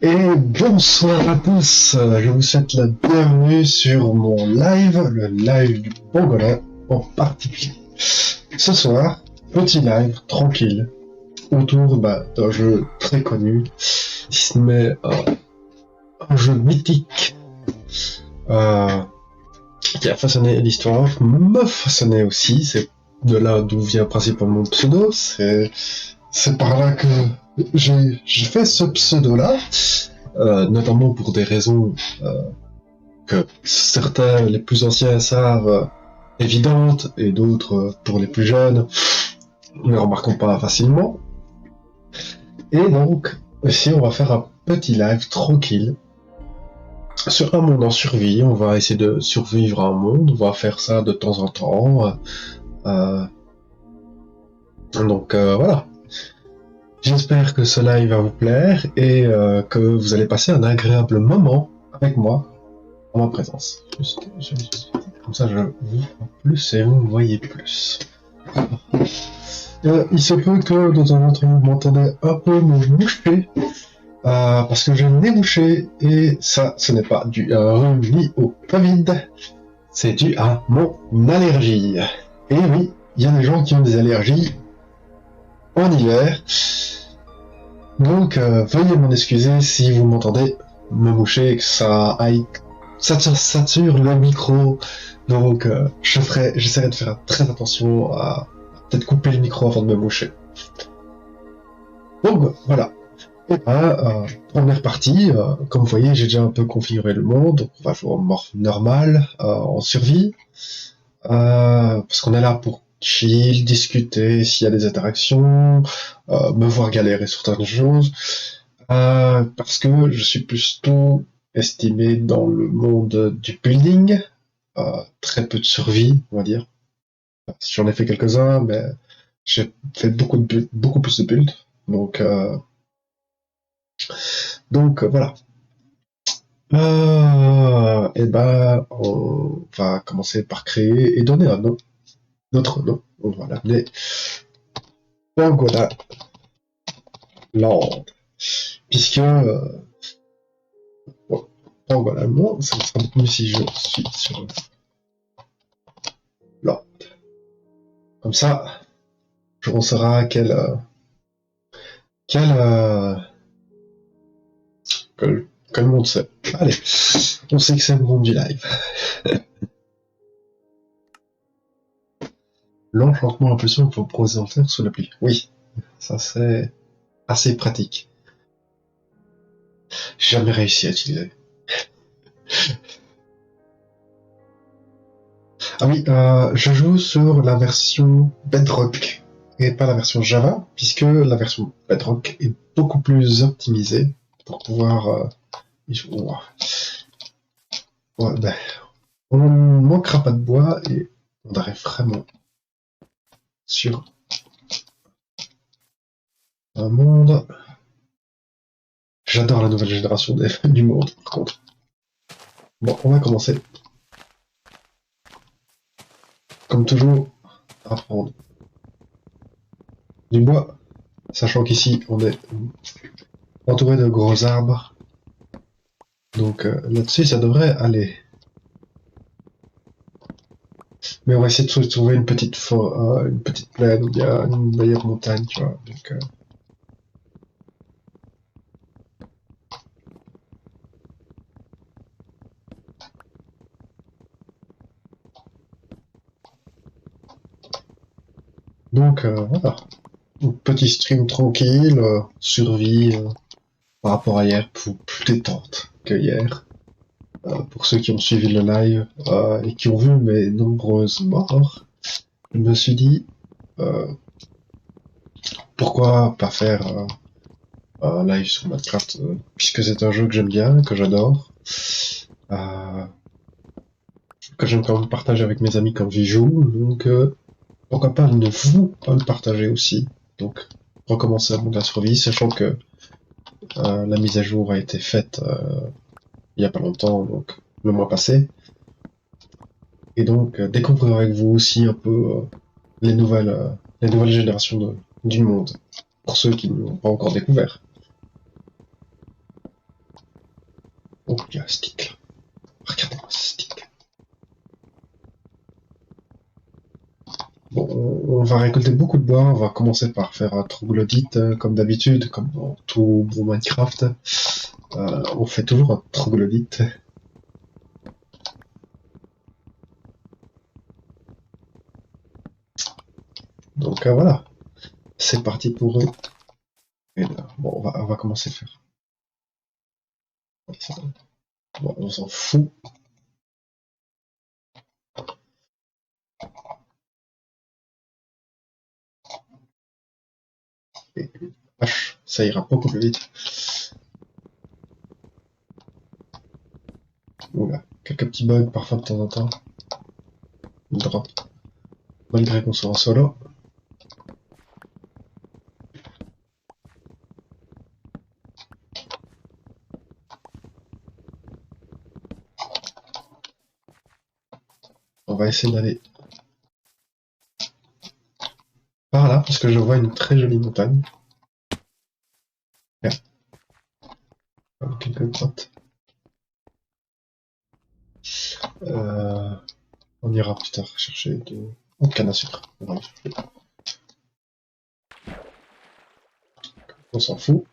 Et bonsoir à tous, je vous souhaite la bienvenue sur mon live, le live du Pangolin en particulier. Ce soir, petit live tranquille autour d'un jeu très connu, si ce n'est un jeu mythique qui a façonné l'histoire, me façonné aussi, c'est de là d'où vient principalement mon pseudo, c'est par là que j'ai fait ce pseudo-là. Notamment pour des raisons que certains, les plus anciens, savent évidentes, et d'autres, pour les plus jeunes, ne remarquons pas facilement. Et donc, ici, on va faire un petit live tranquille sur un monde en survie. On va essayer de survivre à un monde, on va faire ça de temps en temps. Donc voilà. J'espère que ce live va vous plaire et que vous allez passer un agréable moment avec moi en ma présence. Comme ça, je vous vois plus et vous me voyez plus. Il se peut que de temps en temps vous m'entendez un peu me moucher, parce que j'ai le nez bouché, et ça, ce n'est pas dû à un rhume ni au Covid, c'est dû à mon allergie. Et oui, il y a des gens qui ont des allergies en hiver, donc veuillez m'en excuser si vous m'entendez me moucher et que ça aille, ça sature le micro. Donc j'essaierai de faire très attention à peut-être couper le micro avant de me moucher. Donc voilà. Et première partie, comme vous voyez, j'ai déjà un peu configuré le monde, donc on va jouer en mode normal, en survie, parce qu'on est là pour chill, discuter, s'il y a des interactions, me voir galérer sur certaines choses, parce que je suis plutôt estimé dans le monde du building, très peu de survie, on va dire. J'en ai fait quelques-uns, mais j'ai fait beaucoup plus de builds, donc voilà. Et on va commencer par créer et donner un nom, notre nom. On va l'appeler Pangolin Land, puisque Pangolin Land, ça sera beaucoup mieux si je suis sur Land. Comme ça, on saura quel monde c'est. Allez, on sait que c'est le monde du live. L'enchantement impulsion qu'il faut présenter sous l'appli. Oui, ça c'est assez pratique. J'ai jamais réussi à utiliser. Ah oui, je joue sur la version Bedrock et pas la version Java, puisque la version Bedrock est beaucoup plus optimisée pour pouvoir... on ne manquera pas de bois et on arrive vraiment sur un monde... J'adore la nouvelle génération du monde, par contre. Bon, on va commencer. Comme toujours, à prendre du bois, sachant qu'ici, on est entouré de gros arbres. Donc là-dessus, ça devrait aller. Mais on va essayer de trouver une petite plaine ou bien une meilleure montagne, tu vois. Donc voilà. Un petit stream tranquille, survie par rapport à hier, plus détente que hier. Pour ceux qui ont suivi le live et qui ont vu mes nombreuses morts, je me suis dit pourquoi pas faire un live sur Minecraft, puisque c'est un jeu que j'aime bien, que j'adore, que j'aime quand même partager avec mes amis quand j'y joue, donc pourquoi pas ne vous pas le partager aussi. Donc recommencer à monde de la survie, sachant que la mise à jour a été faite il y a pas longtemps, donc le mois passé. Et donc découvrir avec vous aussi un peu les nouvelles générations du monde, pour ceux qui ne l'ont pas encore découvert. il y a un stick là. Regardez-moi ce stick. Bon, on va récolter beaucoup de bois, on va commencer par faire un troglodyte, comme d'habitude, comme dans tout bon Minecraft. On fait toujours un troglodyte. Donc voilà, c'est parti pour eux. Et là, bon, on va commencer à faire. Bon, on s'en fout. Et, ça ira beaucoup plus vite. Oula, quelques petits bugs parfois de temps en temps. Drop. Malgré qu'on soit en solo. On va essayer d'aller par là, parce que je vois une très jolie montagne. Là. Quelques grottes. On ira plus tard chercher de canne à sucre. On s'en fout.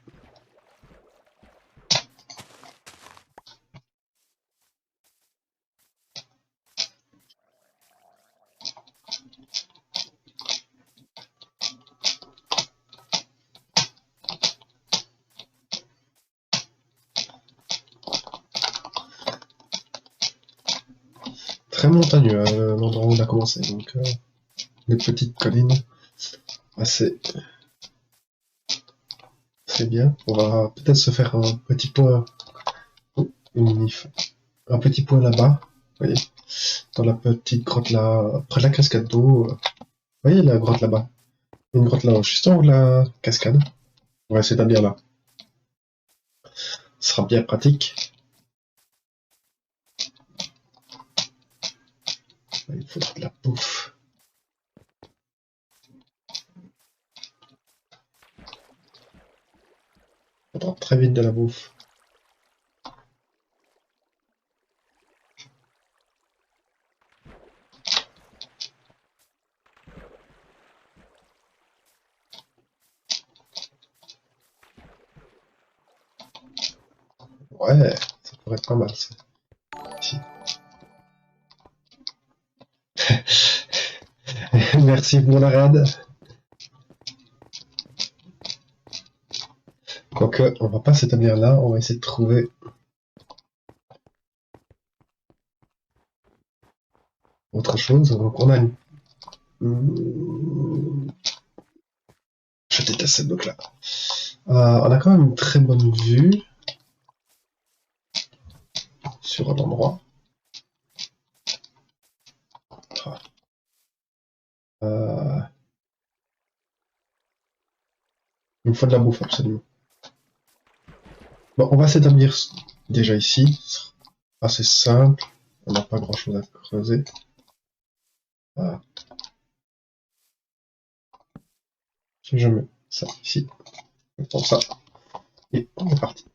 Très montagneux l'endroit où on a commencé, donc des petites collines assez bien. On va peut-être se faire un petit point, un petit point là-bas, vous voyez, dans la petite grotte là, près de la cascade d'eau. Vous voyez la grotte là-bas, une grotte là, juste en haut de la cascade. On va s'établir là. Ce sera bien pratique. Il faut de la bouffe. Il faudra très vite de la bouffe. Ouais, ça pourrait être pas mal ça. Si. Merci pour la rade. Quoique, on va pas s'établir là, on va essayer de trouver autre chose. Donc on a une... Je déteste cette bloc là. On a quand même une très bonne vue sur l'endroit. Il me faut de la bouffe absolument. Bon, on va s'établir déjà ici. Assez simple. On n'a pas grand chose à creuser. Voilà. Si je mets ça ici, je prends ça. Et on est parti.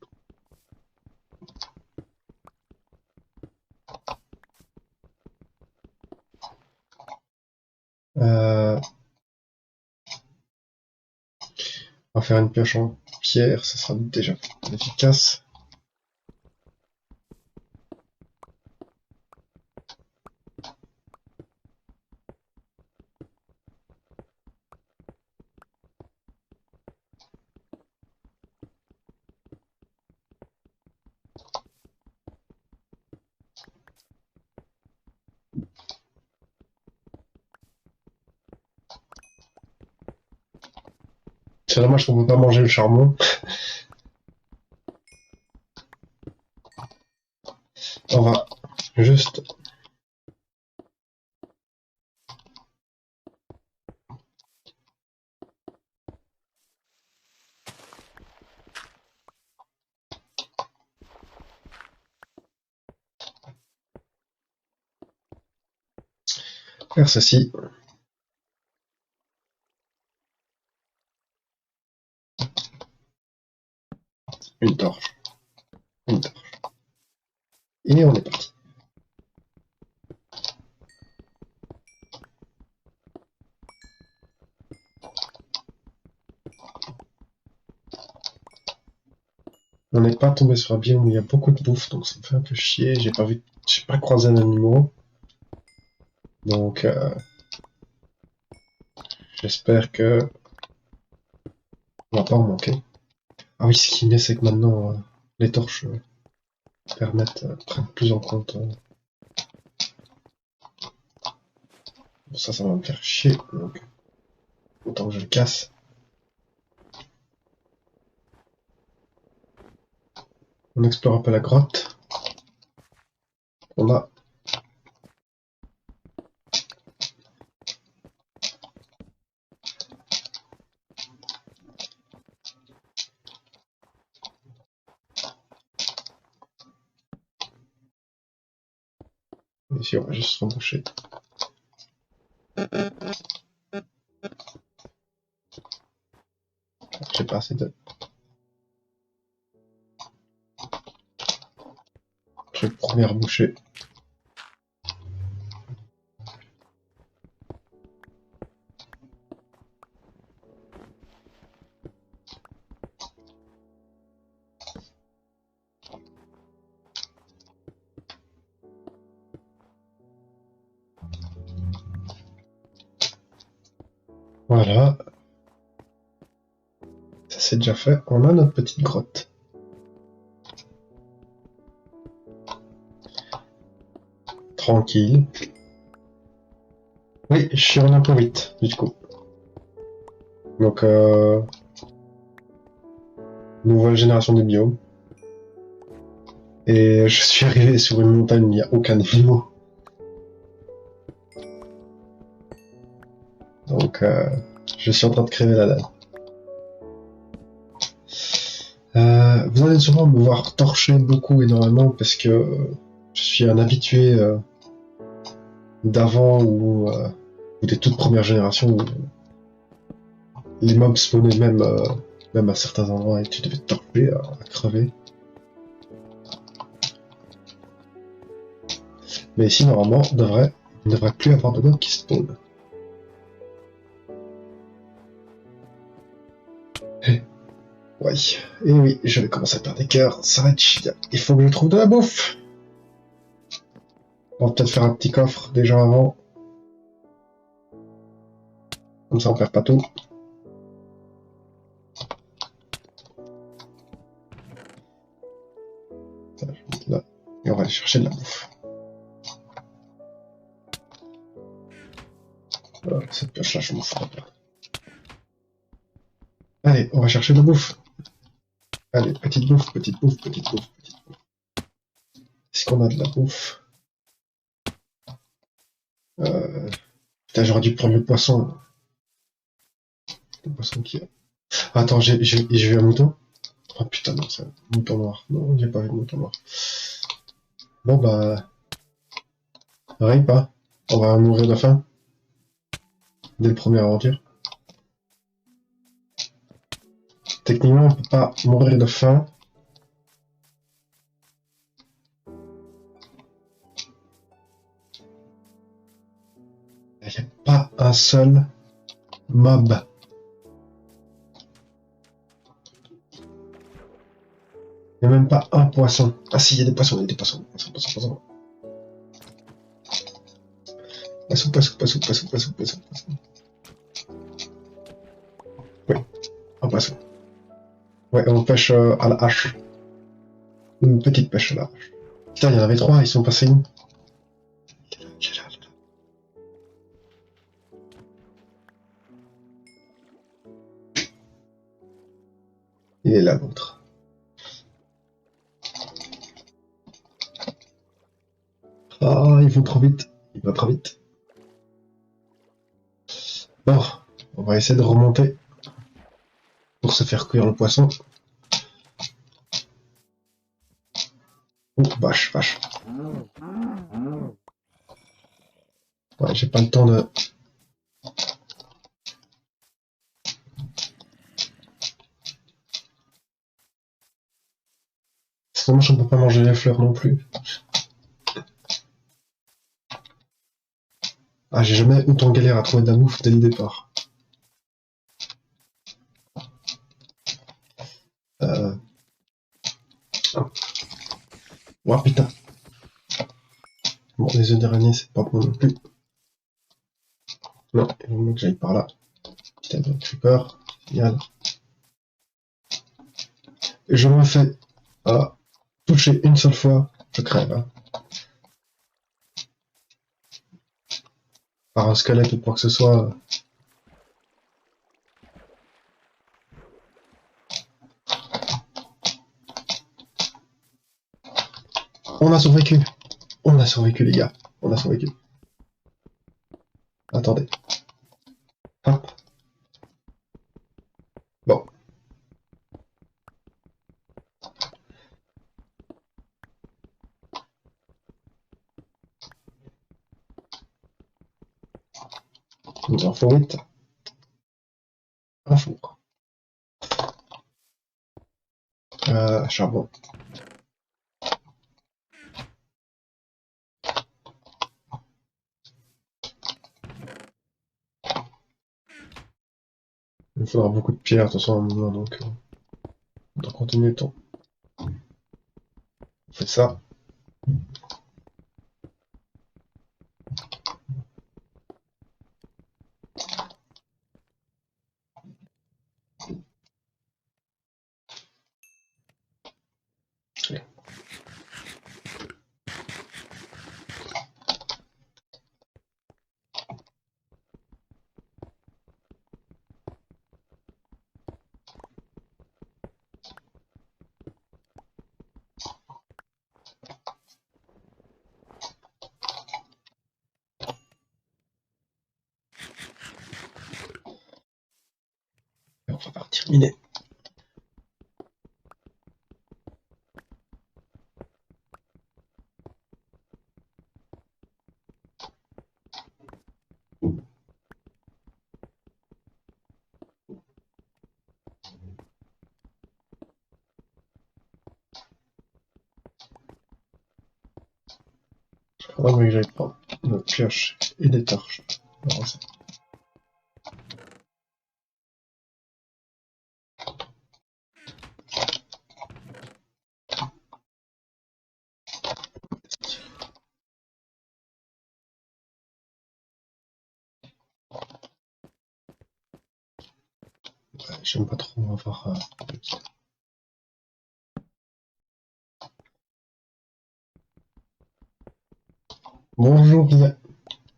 On va faire une pioche en pierre, ça sera déjà efficace. C'est dommage qu'on ne peut pas manger le charbon. On va juste... faire ceci. Une torche. Une torche. Et on est parti. On n'est pas tombé sur un biome où il y a beaucoup de bouffe, donc ça me fait un peu chier. J'ai pas croisé d'animaux. Donc, j'espère que on va pas en manquer. Ah oui, ce qui est bien, c'est que maintenant, les torches prennent plus en compte. Bon, ça va me faire chier, donc autant que je le casse. On explore un peu la grotte. On a... Ici, on va juste se remboucher. J'ai pas assez de... J'ai une première bouchée. Voilà. Ça c'est déjà fait. On a notre petite grotte. Tranquille. Oui, je suis en 1.8 du coup. Donc, nouvelle génération de biomes. Et je suis arrivé sur une montagne où il n'y a aucun animal. Donc, je suis en train de crever la dalle. Vous allez sûrement me voir torcher beaucoup énormément parce que je suis un habitué d'avant ou des toutes premières générations où les mobs spawnaient même à certains endroits et tu devais te torcher à crever. Mais ici, normalement, il ne devrait plus avoir de mobs qui spawnent. Ouais, et oui, je vais commencer à perdre des cœurs, ça va être chiant. Il faut que je trouve de la bouffe. On va peut-être faire un petit coffre déjà avant. Comme ça on perd pas tout. Ça, je vais mettre là. Et on va aller chercher de la bouffe. Voilà, cette pioche là, je m'en fous pas. Allez, on va chercher de la bouffe. Allez, petite bouffe, petite bouffe, petite bouffe, petite bouffe. Est-ce qu'on a de la bouffe? Putain, j'aurais dû prendre le poisson. Le poisson qui a... Attends, j'ai vu un mouton? Oh putain, non, c'est un mouton noir. Non, j'ai pas vu de mouton noir. Bon bah... Pareil pas. On va mourir de faim. Dès le premier aventure. Techniquement, on peut pas mourir de faim. Il n'y a pas un seul mob. Il n'y a même pas un poisson. Ah si, il y a des poissons, il y a des poissons. Poisson. Poisson. Oui, un poisson. Ouais, on pêche à la hache. Une petite pêche à la hache. Putain, il y en avait 3, ils sont passés où? Il est là, l'autre. Ah, ils vont trop vite. Il va trop vite. Bon, on va essayer de remonter pour se faire cuire le poisson. Oh, vache. Ouais, j'ai pas le temps de... C'est dommage, on peut pas manger les fleurs non plus. Ah, j'ai jamais autant galère à trouver de la bouffe dès le départ. Oh putain. Bon, les œufs d'araignée, c'est pas bon non plus. Non, il vaut mieux que j'aille par là. Putain, de creeper. Génial. Et je me fais toucher une seule fois, je crève. Hein. Par un squelette ou quoi que ce soit. On a survécu. On a survécu, les gars. On a survécu. Attendez. Hop. Bon. Il en faut vite. Un four. Charbon. Il faudra beaucoup de pierres, de toute façon, à un moment, donc on doit continuer le temps. On fait ça. Et on va partir miner. Il faudra que j'aille prendre une pioche et des torches. Alors, ça. Ouais, j'aime pas trop avoir... Bonjour Liam.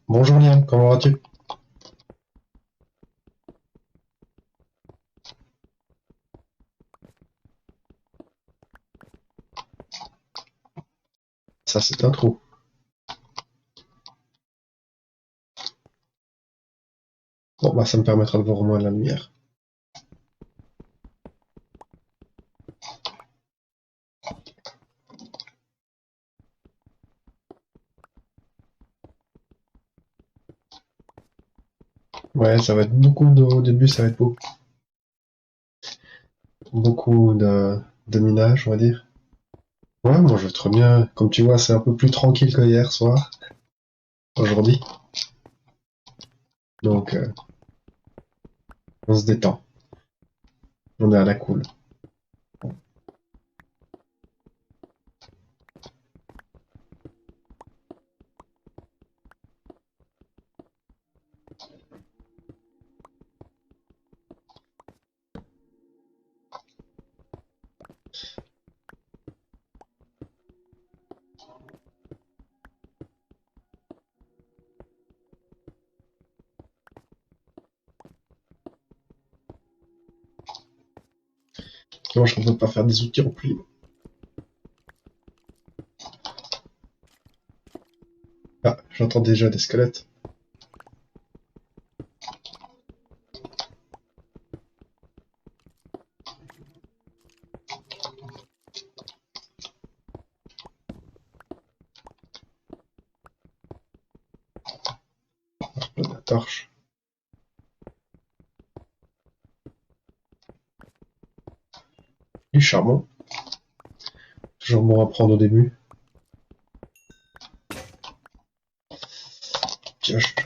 Bonjour Liam, comment vas-tu? Ça c'est un trou. Bon bah ça me permettra de voir au moins la lumière. Ouais, ça va être beaucoup au début, ça va être beaucoup de minage, on va dire. Ouais, moi je vais très bien. Comme tu vois, c'est un peu plus tranquille que hier soir, aujourd'hui. Donc, on se détend. On est à la cool. Sinon, je ne peux pas faire des outils remplis. Ah, j'entends déjà des squelettes. La torche. Du charbon. Toujours bon à prendre au début. Pioche.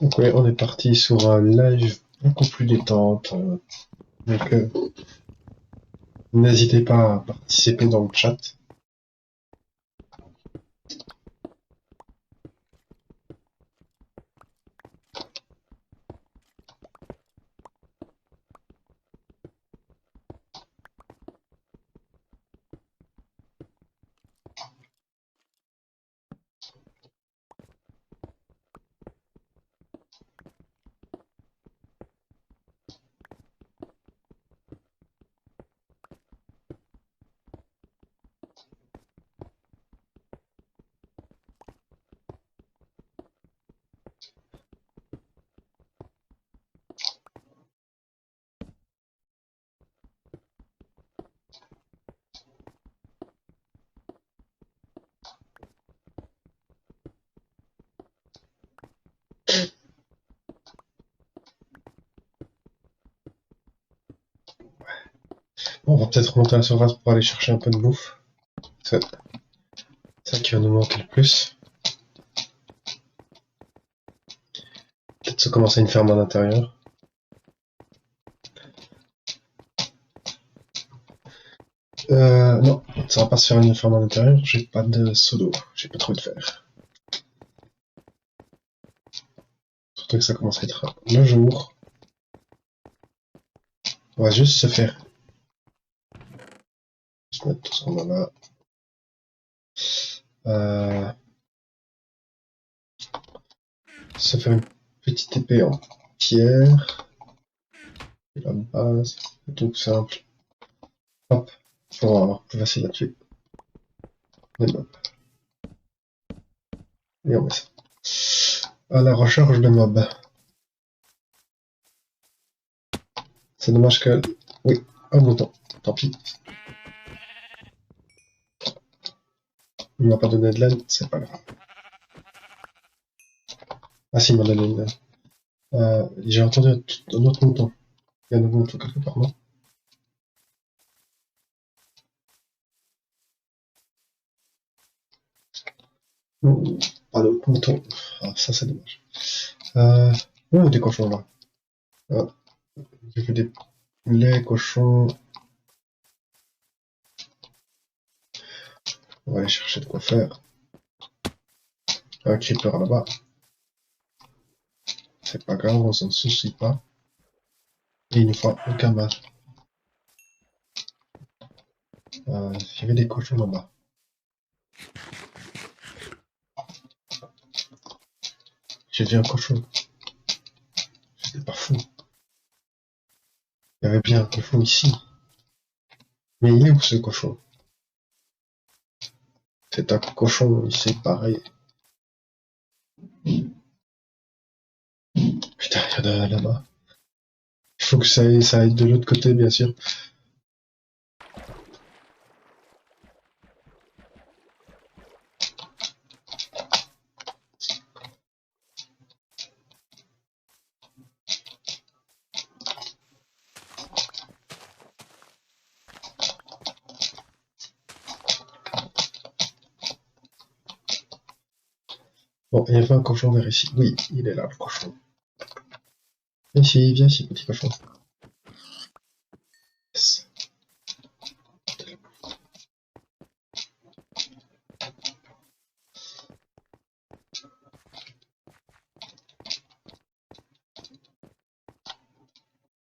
Donc ouais, on est parti sur un live beaucoup plus détente. Donc n'hésitez pas à participer dans le chat. On va peut-être remonter à la surface pour aller chercher un peu de bouffe. C'est ça qui va nous manquer le plus. Peut-être se commencer une ferme à l'intérieur. Non, ça va pas se faire une ferme à l'intérieur, j'ai pas de solo, j'ai pas trop de fer. Surtout que ça commence à être le jour. On va juste se faire... Je vais mettre tout ce qu'on a là. Se faire une petite épée en pierre. Et la base, c'est tout simple. Hop, pour avoir plus facile là tuer. Et hop. Et on met ça. À la recharge de mob. C'est dommage que... Oui, un bouton. Tant pis. Il m'a pas donné de laine, c'est pas grave. Ah si, il m'a donné une laine. J'ai entendu un autre mouton. Il y a un autre mouton quelque part, non? Pas d'autre mouton. Ah, ça c'est dommage. Oh, des cochons là. Ah, j'ai vu des poulets, cochons. On va aller chercher de quoi faire. Un creeper là-bas. C'est pas grave, on s'en soucie pas. Et il nous faut un cabane. Il y avait des cochons là-bas. J'ai vu un cochon. J'étais pas fou. Il y avait bien un cochon ici. Mais il est où ce cochon? C'est un cochon, c'est pareil. Putain, il y en a là-bas. Il faut que ça aille de l'autre côté, bien sûr. Bon, il y avait un cochon vers ici. Oui, il est là, le cochon. Viens ici, petit cochon. Yes.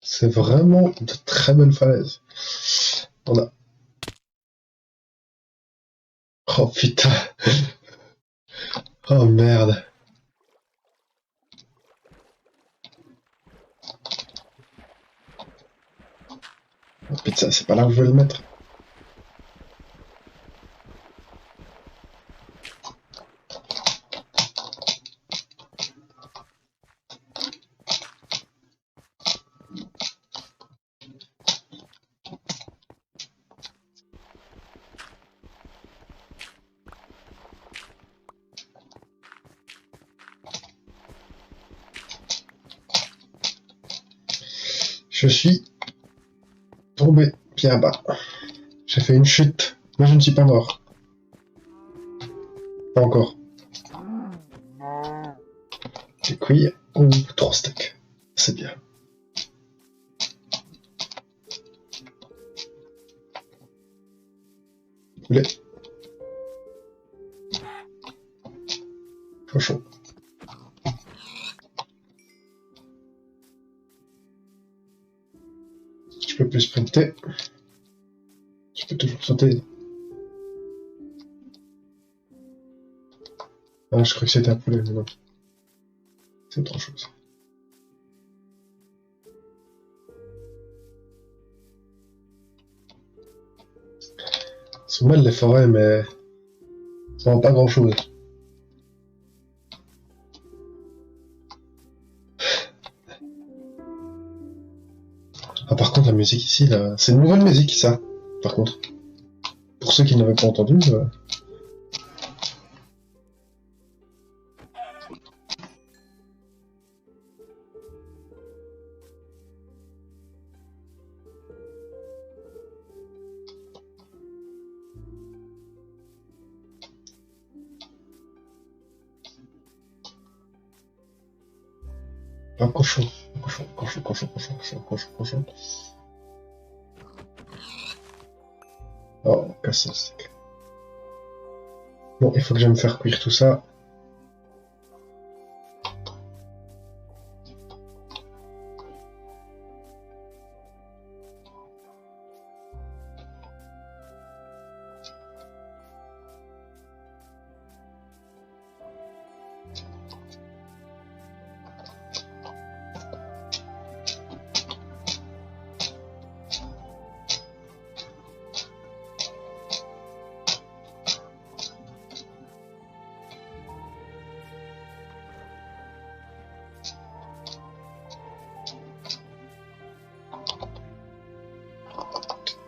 C'est vraiment de très belles falaises. On a... Oh putain. Oh merde. Oh putain, c'est pas là où je vais le mettre. Je suis tombé bien bas. J'ai fait une chute, mais je ne suis pas mort. Pas encore. J'ai couillé. Oh, 3 stacks. C'est bien. Poulet. Chaud. Je peux plus sprinter. Je peux toujours sauter. Ah, je crois que c'était un poulet, mais non. C'est autre chose. Elles sont belles les forêts, mais ça rend pas grand chose. Ah, par contre, la musique ici, là, c'est une nouvelle musique, ça. Par contre, pour ceux qui n'avaient pas entendu, un cochon. Cochon. Oh, casse le stick. Bon, il faut que je me faire cuire tout ça.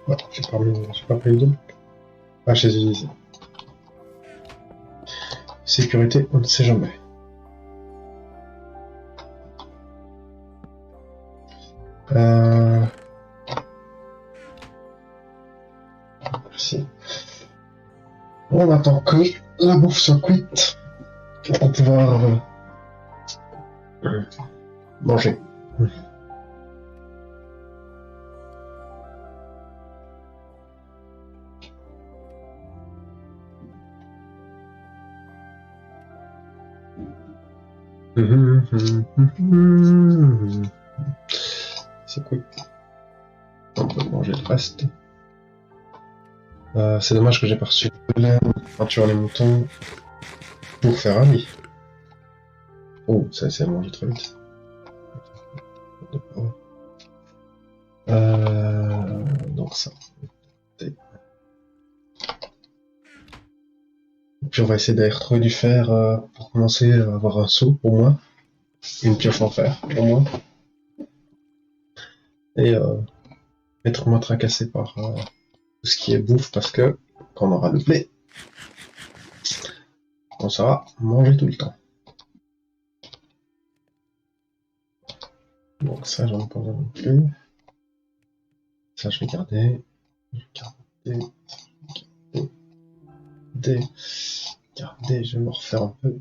Ouais, j'ai pas pris de bloc. Ah, je les ai utilisés. Sécurité, on ne sait jamais. Si. On attend que la bouffe soit cuite pour pouvoir manger. C'est cool. On peut manger le reste. C'est dommage que j'ai pas reçu de laine, peinture les moutons pour faire un lit. Oh, ça s'est mangé très vite. Donc ça. Et puis on va essayer d'aller retrouver du fer pour commencer à avoir un seau au moins. Une pioche en fer au moins. Et être moins tracassé par tout ce qui est bouffe parce que quand on aura le blé, on saura manger tout le temps. Donc ça j'en ai pas besoin non plus. Ça je vais garder. Garder, je vais me refaire un peu.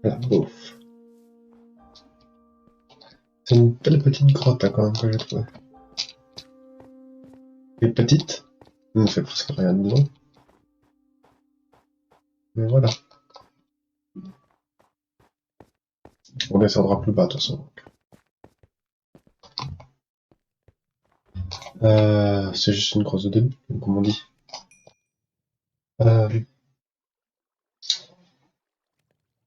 La bouffe. C'est une belle petite grotte hein, quand même que j'ai trouvée. Elle est petite, on ne fait presque rien dedans. Mais voilà. On descendra plus bas de toute façon. C'est juste une grosse de début, comme on dit.